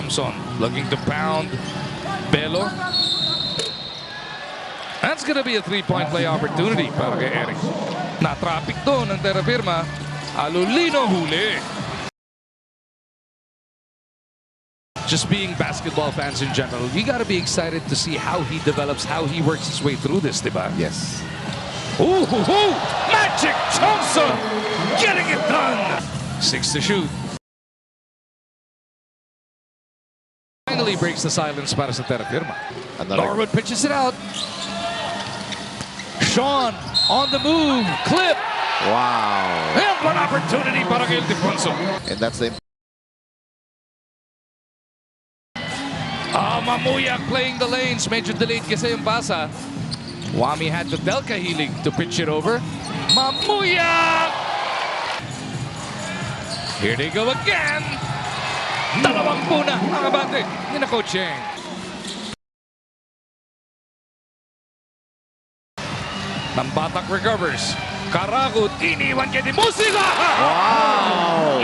Samson looking to pound Belo. That's gonna be a three-point play opportunity para kay Eric. Na-traffic doon ng Terrafirma. Alulino huli. Just being basketball fans in general, you gotta be excited to see how he develops, how he works his way through this, diba? Yes. Ooh, Magic Johnson getting it done. 6 to shoot. Finally breaks the silence para sa Terrafirma. Norwood pitches it out. Sean on the move, clip. Wow. And one opportunity para kay Ildefonso. And that's the... Mamuyak playing the lanes. Medyo delayed kasi yung basa. Wami had to tell Kahilig to pitch it over. Mamuyak! Here they go again. Dalawang puna ang abante ni na Coach Cheng. Nambatak recovers. Karagut iniwan kay Dimusila. Wow!